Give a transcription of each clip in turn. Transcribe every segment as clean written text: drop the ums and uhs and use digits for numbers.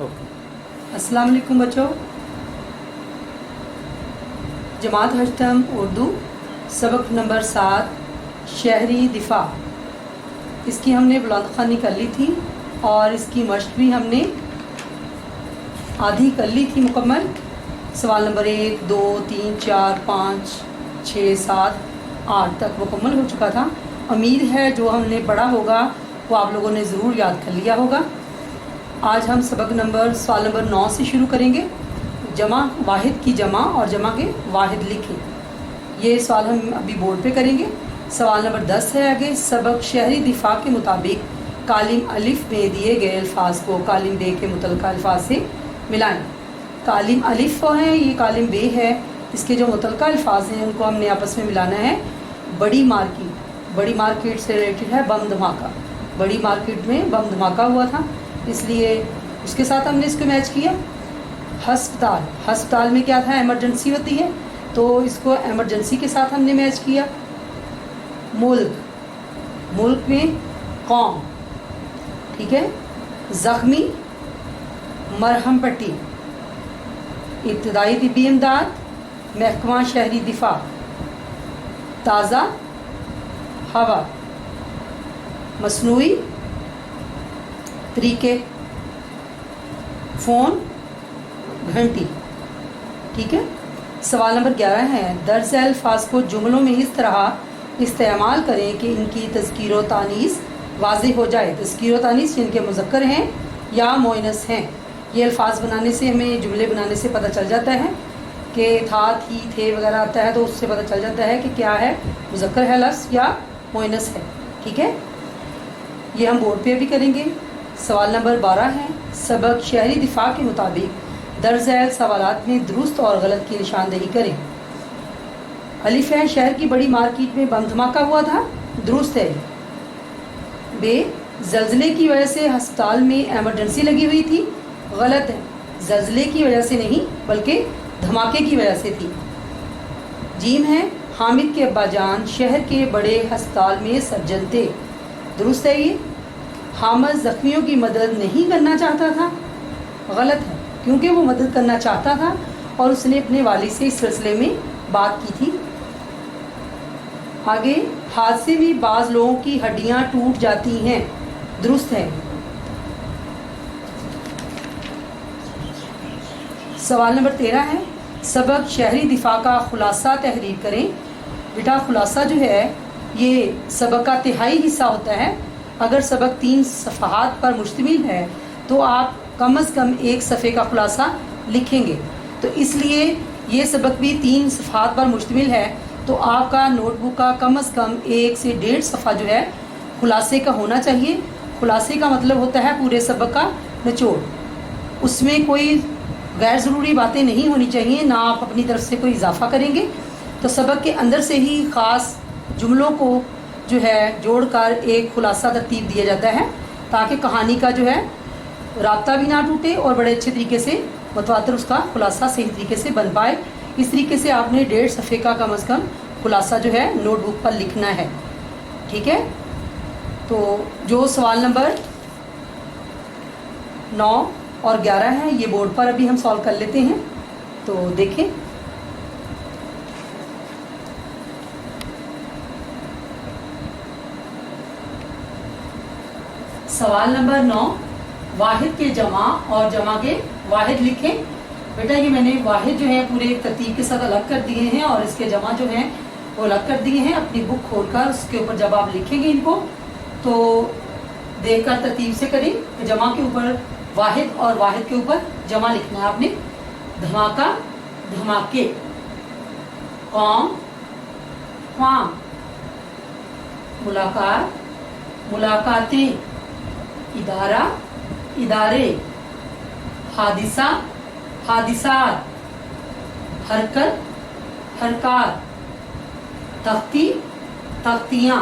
अस्सलाम वालेकुम बच्चों। जमात हश्तम उर्दू सबक नंबर 7 शहरी दिफा, इसकी हमने बुलंद ख़वानी कर ली थी और इसकी मश्क भी हमने आधी कर ली थी मुकम्मल। सवाल नंबर 1, 2, 3, 4, 5, 6, 7, 8 तक मुकम्मल हो चुका था। उम्मीद है जो हमने पढ़ा होगा वो आप लोगों ने ज़रूर याद कर लिया होगा। आज हम सवाल नंबर 9 से शुरू करेंगे। जमा वाहिद की जमा और जमा के वाहिद लिखें। ये सवाल हम अभी बोर्ड पे करेंगे। सवाल नंबर 10 है आगे। सबक शहरी दिफा के मुताबिक कालिम अलिफ में दिए गए अल्फाज को कालिम बे के मुतलका अल्फाज से मिलाएं। कालिम अलिफ है, ये कालिम बे है, इसके जो मुतलका अल्फाज हैं उनको हमने आपस में मिलाना है। बड़ी मार्केट से रिलेटेड है बम धमाका। बड़ी मार्केट में बम धमाका हुआ था, इसलिए उसके साथ हमने इसको मैच किया। हस्पताल में क्या था, एमरजेंसी होती है, तो इसको एमरजेंसी के साथ हमने मैच किया। मुल्क में कौम, ठीक है। ज़ख्मी मरहम पट्टी। इब्तदाई तिब्बी इमदाद महकमा शहरी दिफा। ताज़ा हवा। मसनूई तरीके। फ़ोन घंटी, ठीक है। सवाल नंबर 11 है। दर्ज अल्फाज को जुमलों में इस तरह इस्तेमाल करें कि इनकी तज़कीर व तानीस वाज़ेह हो जाए। तज़कीर व तानीस जिनके मुज़क्कर हैं या मोइनस हैं। ये अल्फाज बनाने से, हमें जुमले बनाने से पता चल जाता है कि था, थी, थे वगैरह आता है, तो उससे पता चल जाता है कि क्या है, मुज़क्कर है लफ्ज़ या मोइनस है, ठीक है। ये हम बोर्ड पे भी करेंगे। सवाल नंबर 12 है। सबक शहरी दिफा के मुताबिक दर्ज झैल सवालात में दुरुस्त और गलत की निशानदेही करें। अलिफ है, शहर की बड़ी मार्केट में बम धमाका हुआ था, दुरुस्त है। बे, जल्जले की वजह से अस्पताल में एमरजेंसी लगी हुई थी, गलत है। जल्जले की वजह से नहीं बल्कि धमाके की वजह से थी। जीम है, हामिद के अब्बा जान शहर के बड़े अस्पताल में सर्जन थे, दुरुस्त है। ये हामिद ज़ख्मियों की मदद नहीं करना चाहता था, गलत है, क्योंकि वो मदद करना चाहता था और उसने अपने वालिद से इस सिलसिले में बात की थी। आगे, हादसे में बाज़ लोगों की हड्डियां टूट जाती हैं, दुरुस्त है। सवाल नंबर 13 है। सबक शहरी दिफा का खुलासा तहरीर करें। बेटा, खुलासा जो है ये सबक का तिहाई हिस्सा होता है। अगर सबक 3 सफ़हात पर मुश्तमिल है तो आप कम अज़ कम 1 सफ़े का खुलासा लिखेंगे। तो इसलिए ये सबक भी 3 सफ़हात पर मुश्तमिल है, तो आपका नोटबुक का कम अज़ कम 1 से 1.5 सफ़ा जो है खुलासे का होना चाहिए। खुलासे का मतलब होता है पूरे सबक का निचोड़। उसमें कोई गैर ज़रूरी बातें नहीं होनी चाहिए, ना आप अपनी तरफ से कोई इजाफ़ा करेंगे। तो सबक के अंदर से ही ख़ास जुमलों को जो है जोड़कर एक खुलासा तरतीब दिया जाता है, ताकि कहानी का जो है राब्ता भी ना टूटे और बड़े अच्छे तरीके से मतवातर उसका खुलासा सही तरीके से बन पाए। इस तरीके से आपने 1.5 सफ़े का कम अज़ कम खुलासा जो है नोटबुक पर लिखना है, ठीक है। तो जो सवाल नंबर 9 और 11 है ये बोर्ड पर अभी हम सॉल्व कर लेते हैं, तो देखें। सवाल नंबर 9, वाहिद के जमा और जमा के वाहिद लिखें। बेटा, ये मैंने वाहिद जो है पूरे तरतीब के साथ अलग कर दिए हैं और इसके जमा जो हैं वो अलग कर दिए हैं। अपनी बुक खोलकर उसके ऊपर जब आप लिखेंगे इनको तो देखकर तरतीब से करें। जमा के ऊपर वाहिद और वाहिद के ऊपर जमा लिखना है आपने। धमाका, धमाके। कौम, क़वाम। मुलाकात, मुलाकातें। इदारा, इदारे। हादिसा, हादिसात। हरकत, हरकत। तख्ती, तख्तियाँ।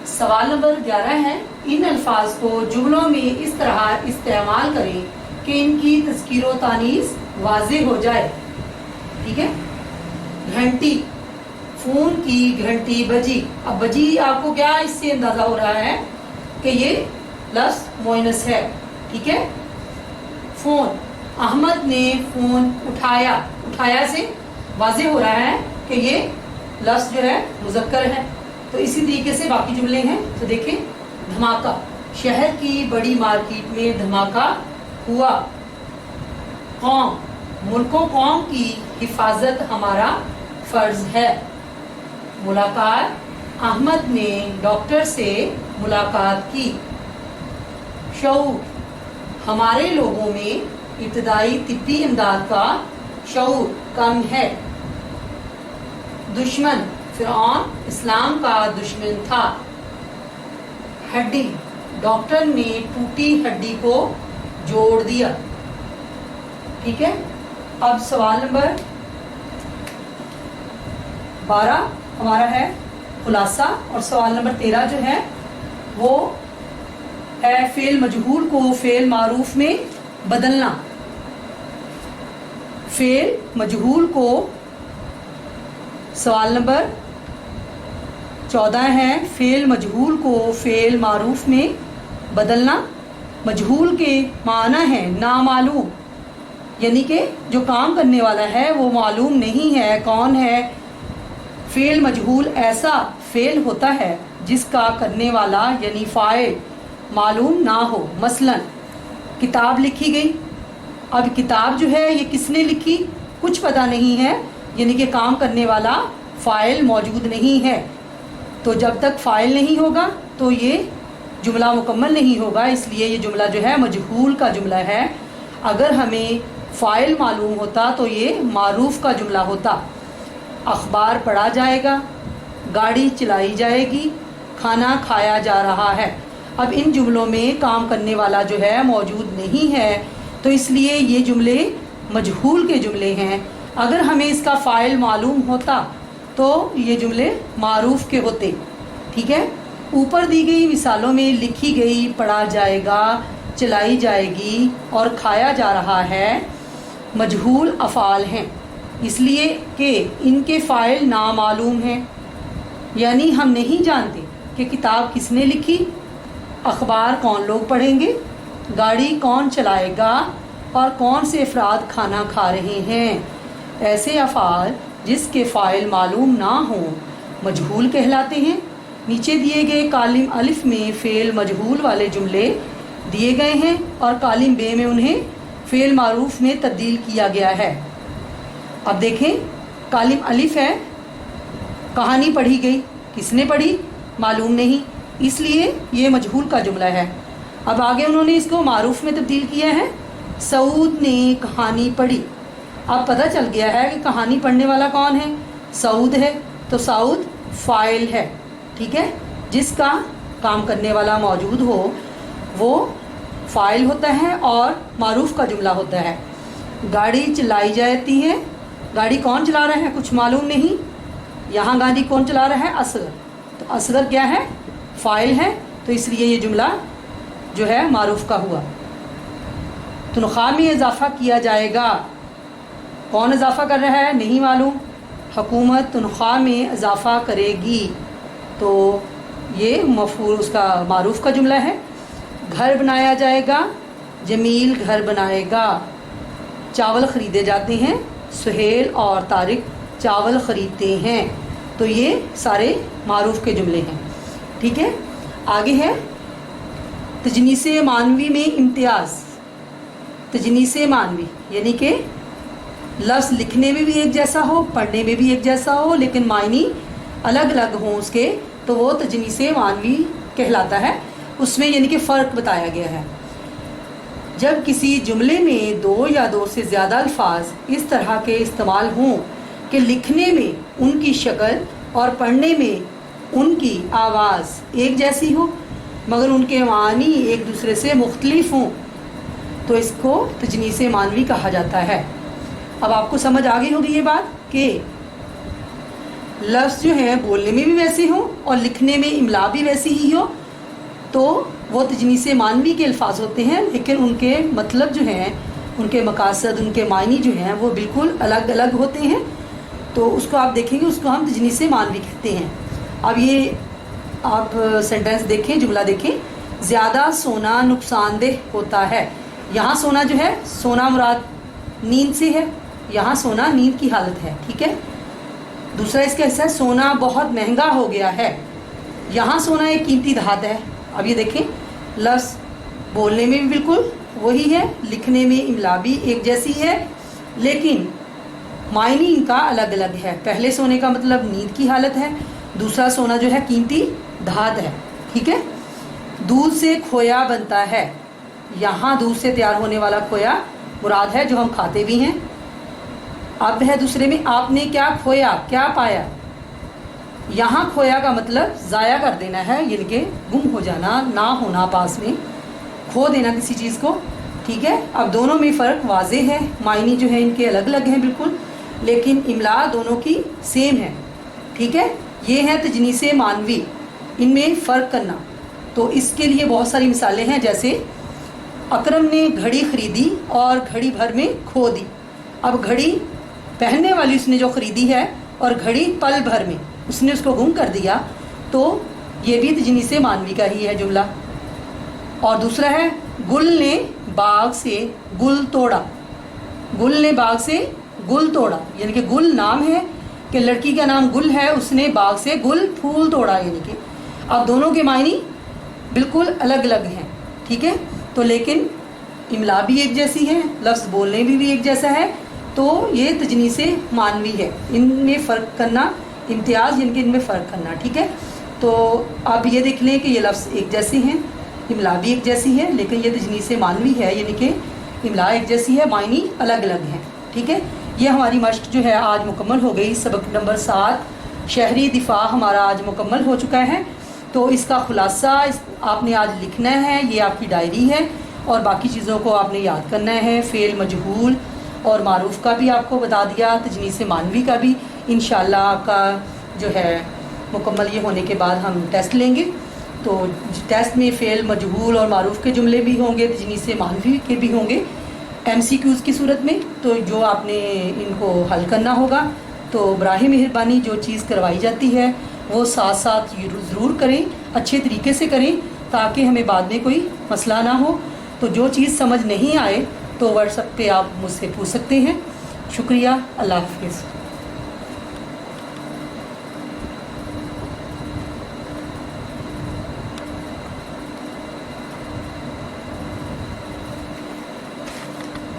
सवाल नंबर 11 है। इन अल्फाज को जुमलों में इस तरह इस्तेमाल करें कि इनकी तज़कीर व तानीस वाज़ेह हो जाए, ठीक है। घंटी, फ़ोन की घंटी बजी। अब बजी आपको क्या इससे अंदाज़ा हो रहा है कि ये लफ्ज़ मोइनस है, ٹھیک ہے. فون، احمد نے فون اٹھایا. اٹھایا سے واضح ہو رہا ہے کہ یہ لفظ جو ہے مذکر ہے. تو اسی طریقے سے باقی جملے ہیں. تو دیکھیں، دھماکہ، شہر کی بڑی مارکیٹ میں دھماکہ ہوا. قوم، ملک و قوم کی حفاظت ہمارا فرض ہے. ملاقات، احمد نے ڈاکٹر سے ملاقات کی. شعور، ہمارے لوگوں میں ابتدائی طبی امداد کا شعور کم ہے. دشمن، فرعون اسلام کا دشمن تھا. ہڈی، ڈاکٹر نے ٹوٹی ہڈی کو جوڑ دیا. ٹھیک ہے. اب سوال نمبر 12 ہمارا ہے خلاصہ، اور سوال نمبر 13 جو ہے وہ ہے فعل مجہول کو فعل معروف میں بدلنا. فعل مجہول کو، سوال نمبر 14 ہے فعل مجہول کو فعل معروف میں بدلنا. مجہول کے معنی ہے نامعلوم، یعنی کہ جو کام کرنے والا ہے وہ معلوم نہیں ہے کون ہے. فعل مجہول ایسا فعل ہوتا ہے جس کا کرنے والا یعنی فاعل معلوم نہ ہو. مثلا کتاب لکھی گئی. اب کتاب جو ہے یہ کس نے لکھی، کچھ پتہ نہیں ہے، یعنی کہ کام کرنے والا فاعل موجود نہیں ہے. تو جب تک فاعل نہیں ہوگا تو یہ جملہ مکمل نہیں ہوگا. اس لیے یہ جملہ جو ہے مجہول کا جملہ ہے. اگر ہمیں فاعل معلوم ہوتا تو یہ معروف کا جملہ ہوتا. اخبار پڑھا جائے گا، گاڑی چلائی جائے گی، کھانا کھایا جا رہا ہے. اب ان جملوں میں کام کرنے والا جو ہے موجود نہیں ہے، تو اس لیے یہ جملے مجہول کے جملے ہیں. اگر ہمیں اس کا فاعل معلوم ہوتا تو یہ جملے معروف کے ہوتے. ٹھیک ہے. اوپر دی گئی مثالوں میں لکھی گئی، پڑھا جائے گا، چلائی جائے گی اور کھایا جا رہا ہے مجہول افعال ہیں، اس لیے کہ ان کے فاعل نامعلوم ہیں. یعنی ہم نہیں جانتے کہ کتاب کس نے لکھی، اخبار کون لوگ پڑھیں گے، گاڑی کون چلائے گا اور کون سے افراد کھانا کھا رہے ہیں. ایسے افعال جس کے فاعل معلوم نہ ہوں مجہول کہلاتے ہیں. نیچے دیے گئے کالم الف میں فعل مجہول والے جملے دیے گئے ہیں اور کالم بے میں انہیں فعل معروف میں تبدیل کیا گیا ہے. اب دیکھیں، کالم الف ہے، کہانی پڑھی گئی، کس نے پڑھی معلوم نہیں، اس لیے یہ مجہول کا جملہ ہے. اب آگے انہوں نے اس کو معروف میں تبدیل کیا ہے. سعود نے کہانی پڑھی. اب پتہ چل گیا ہے کہ کہانی پڑھنے والا کون ہے، سعود ہے. تو سعود فاعل ہے. ٹھیک ہے. جس کا کام کرنے والا موجود ہو وہ فاعل ہوتا ہے اور معروف کا جملہ ہوتا ہے. گاڑی چلائی جاتی ہے. گاڑی کون چلا رہا ہے کچھ معلوم نہیں. یہاں گاڑی کون چلا رہا ہے، اصغر. تو اصغر کیا ہے، فاعل ہے. تو اس لیے یہ جملہ جو ہے معروف کا ہوا. تنخواہ میں اضافہ کیا جائے گا. کون اضافہ کر رہا ہے، نہیں معلوم. حکومت تنخواہ میں اضافہ کرے گی. تو یہ مفعول اس کا معروف کا جملہ ہے. گھر بنایا جائے گا. جمیل گھر بنائے گا. چاول خریدے جاتے ہیں. سہیل اور طارق چاول خریدتے ہیں. تو یہ سارے معروف کے جملے ہیں. ٹھیک ہے. آگے ہے تجنیس معنوی میں امتیاز. تجنیس معنوی یعنی کہ لفظ لکھنے میں بھی ایک جیسا ہو، پڑھنے میں بھی ایک جیسا ہو، لیکن معنی الگ الگ ہوں اس کے، تو وہ تجنیس معنوی کہلاتا ہے. اس میں یعنی کہ فرق بتایا گیا ہے. جب کسی جملے میں دو یا دو سے زیادہ الفاظ اس طرح کے استعمال ہوں کہ لکھنے میں ان کی شکل اور پڑھنے میں ان کی آواز ایک جیسی ہو مگر ان کے معنی ایک دوسرے سے مختلف ہوں، تو اس کو تجنیس معنوی کہا جاتا ہے. اب آپ کو سمجھ آ گئی ہوگی یہ بات کہ لفظ جو ہیں بولنے میں بھی ویسے ہوں اور لکھنے میں املا بھی ویسی ہی ہو تو وہ تجنیس معنوی کے الفاظ ہوتے ہیں، لیکن ان کے مطلب جو ہیں، ان کے مقاصد، ان کے معنی جو ہیں وہ بالکل الگ الگ ہوتے ہیں. تو اس کو آپ دیکھیں گے، اس کو ہم تجنیس معنوی کہتے ہیں. اب یہ آپ سینٹنس دیکھیں، جملہ دیکھیں. ज़्यादा सोना नुकसानदेह होता है। यहाँ सोना जो है, सोना मुराद नींद से है, यहाँ सोना नींद की हालत है, ठीक है। दूसरा इसका हिस्सा है सोना बहुत महंगा हो गया है। यहाँ सोना एक कीमती धात है। अब ये देखें, लफ्ज़ बोलने में भी बिल्कुल वही है, लिखने में इमला भी एक जैसी है, लेकिन मायने इनका अलग अलग है। पहले सोने का मतलब नींद की हालत है, दूसरा सोना जो है कीमती धात है, ठीक है। दूध से खोया बनता है। यहाँ दूध से तैयार होने वाला खोया मुराद है, जो हम खाते भी हैं। अब है दूसरे में, आपने क्या खोया, क्या पाया। यहाँ खोया का मतलब ज़ाया कर देना है, यानी कि गुम हो जाना, ना होना, पास में खो देना किसी चीज़ को, ठीक है। अब दोनों में फ़र्क वाज़े है, मायने जो है इनके अलग अलग हैं बिल्कुल, लेकिन इमला दोनों की सेम है, ठीक है। ये है तजनीसे मानवी, इनमें फ़र्क करना। तो इसके लिए बहुत सारी मिसालें हैं, जैसे अकरम ने घड़ी ख़रीदी और घड़ी भर में खो दी। अब घड़ी पहनने वाली उसने जो ख़रीदी है और घड़ी पल भर में उसने उसको गुम कर दिया, तो ये भी तजनीसे मानवी का ही है जुमला। और दूसरा है, गुल ने बाग से गुल तोड़ा। गुल ने बाग से गुल तोड़ा, यानी कि गुल नाम है कि लड़की का नाम गुल है, उसने बाग से गुल फूल तोड़ा, यानी कि अब दोनों के मायने बिल्कुल अलग अलग हैं, ठीक है। तो लेकिन इमला भी एक जैसी है, लफ्ज़ बोलने भी एक जैसा है, तो ये तजनीसे मानवी है। इनमें फ़र्क करना, इम्तियाज़ यानी कि इनमें फ़र्क करना, ठीक है। तो आप ये देख लें कि ये लफ्ज़ एक जैसे हैं, इमला भी एक जैसी है, लेकिन ये तजनीसे मानवी है, यानी कि इमला एक जैसी है, मायने अलग अलग हैं, ठीक है। ये हमारी मश्क जो है आज मुकम्मल हो गई। सबक नंबर 7 शहरी दिफा हमारा आज मुकम्मल हो चुका है। तो इसका खुलासा आपने आज लिखना है, ये आपकी डायरी है, और बाकी चीज़ों को आपने याद करना है। फ़ेल मजहूल और मारूफ़ का भी आपको बता दिया, तजनीसे मानवी का भी। इंशाअल्लाह आपका जो है मुकम्मल ये होने के बाद हम टेस्ट लेंगे। तो टेस्ट में फ़ेल मजहूल और मारूफ़ के जुमले भी होंगे, तजनीसे मानवी के भी होंगे MCQs की सूरत में। तो जो आपने इनको हल करना होगा, तो बराहे मेहरबानी जो चीज़ करवाई जाती है वो साथ साथ ज़रूर करें, अच्छे तरीके से करें, ताकि हमें बाद में कोई मसला ना हो। तो जो चीज़ समझ नहीं आए तो व्हाट्सएप पे आप मुझसे पूछ सकते हैं। शुक्रिया, अल्लाह हाफ़िज़।